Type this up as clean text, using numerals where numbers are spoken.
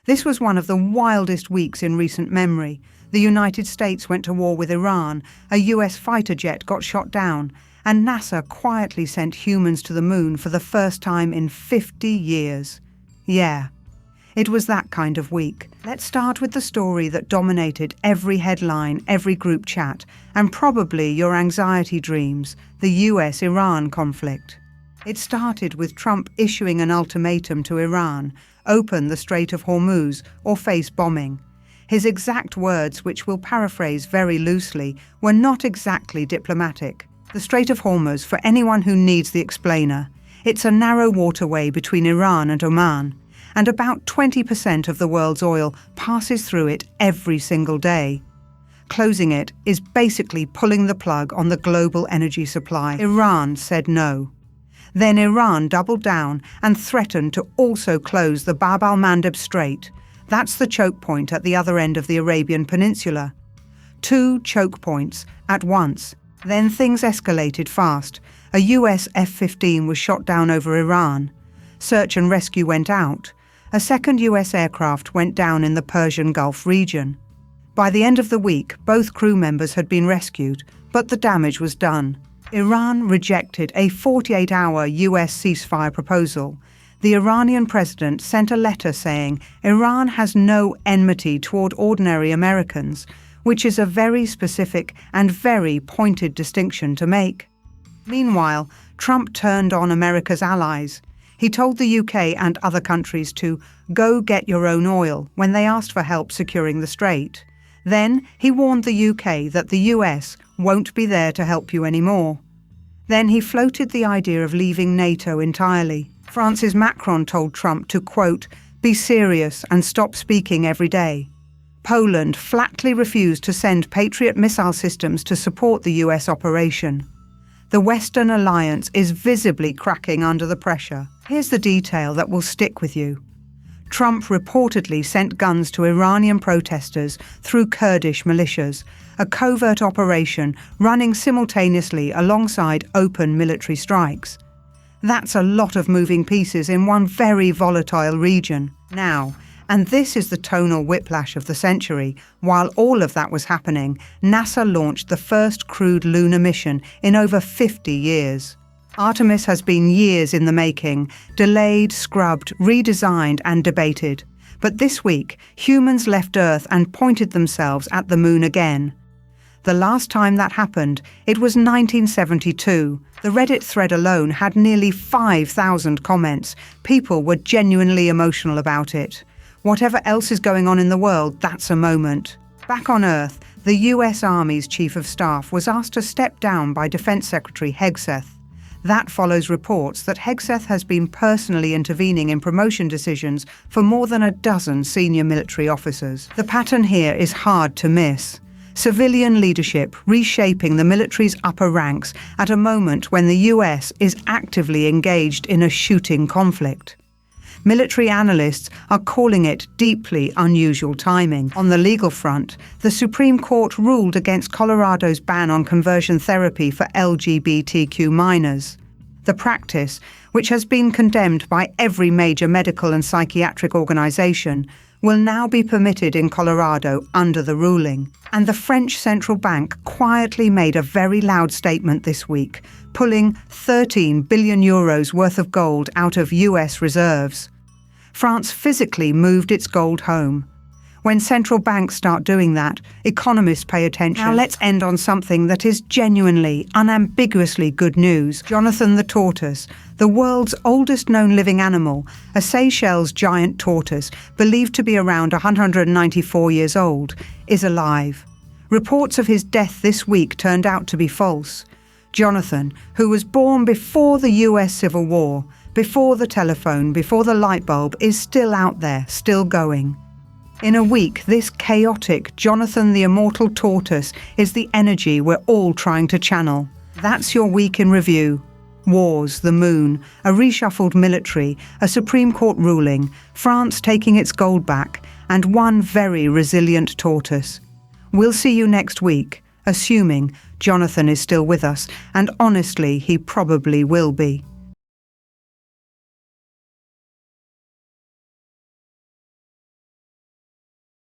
This was one of the wildest weeks in recent memory. The United States went to war with Iran, a US fighter jet got shot down, and NASA quietly sent humans to the moon for the first time in 50 years. Yeah, it was that kind of week. Let's start with the story that dominated every headline, every group chat, and probably your anxiety dreams, the US-Iran conflict. It started with Trump issuing an ultimatum to Iran: open the Strait of Hormuz or face bombing. His exact words, which we'll paraphrase very loosely, were not exactly diplomatic. The Strait of Hormuz, for anyone who needs the explainer, it's a narrow waterway between Iran and Oman, and about 20% of the world's oil passes through it every single day. Closing it is basically pulling the plug on the global energy supply. Iran said no. Then Iran doubled down and threatened to also close the Bab al-Mandeb Strait. That's the choke point at the other end of the Arabian Peninsula. 2 choke points at once. Then things escalated fast. A US F-15 was shot down over Iran. Search and rescue went out. A second US aircraft went down in the Persian Gulf region. By the end of the week, both crew members had been rescued, but the damage was done. Iran rejected a 48-hour US ceasefire proposal. The Iranian president sent a letter saying Iran has no enmity toward ordinary Americans, which is a very specific and very pointed distinction to make. Meanwhile, Trump turned on America's allies. He told the UK and other countries to go get your own oil when they asked for help securing the strait. Then he warned the UK that the US won't be there to help you anymore. Then he floated the idea of leaving NATO entirely. France's Macron told Trump to, quote, be serious and stop speaking every day. Poland flatly refused to send Patriot missile systems to support the US operation. The Western alliance is visibly cracking under the pressure. Here's the detail that will stick with you. Trump reportedly sent guns to Iranian protesters through Kurdish militias, a covert operation running simultaneously alongside open military strikes. That's a lot of moving pieces in one very volatile region. Now, and this is the tonal whiplash of the century, while all of that was happening, NASA launched the first crewed lunar mission in over 50 years. Artemis has been years in the making, delayed, scrubbed, redesigned and debated. But this week, humans left Earth and pointed themselves at the moon again. The last time that happened, it was 1972. The Reddit thread alone had nearly 5,000 comments. People were genuinely emotional about it. Whatever else is going on in the world, that's a moment. Back on Earth, the US Army's Chief of Staff was asked to step down by Defense Secretary Hegseth. That follows reports that Hegseth has been personally intervening in promotion decisions for more than a dozen senior military officers. The pattern here is hard to miss. Civilian leadership reshaping the military's upper ranks at a moment when the US is actively engaged in a shooting conflict. Military analysts are calling it deeply unusual timing. On the legal front, the Supreme Court ruled against Colorado's ban on conversion therapy for LGBTQ minors. The practice, which has been condemned by every major medical and psychiatric organization, will now be permitted in Colorado under the ruling. And the French central bank quietly made a very loud statement this week, pulling 13 billion euros worth of gold out of US reserves. France physically moved its gold home. When central banks start doing that, economists pay attention. Now let's end on something that is genuinely, unambiguously good news. Jonathan the tortoise, the world's oldest known living animal, a Seychelles giant tortoise, believed to be around 194 years old, is alive. Reports of his death this week turned out to be false. Jonathan, who was born before the US Civil War, before the telephone, before the light bulb, is still out there, still going. In a week, this chaotic Jonathan the Immortal Tortoise is the energy we're all trying to channel. That's your week in review. Wars, the moon, a reshuffled military, a Supreme Court ruling, France taking its gold back, and one very resilient tortoise. We'll see you next week, assuming Jonathan is still with us, and honestly, he probably will be.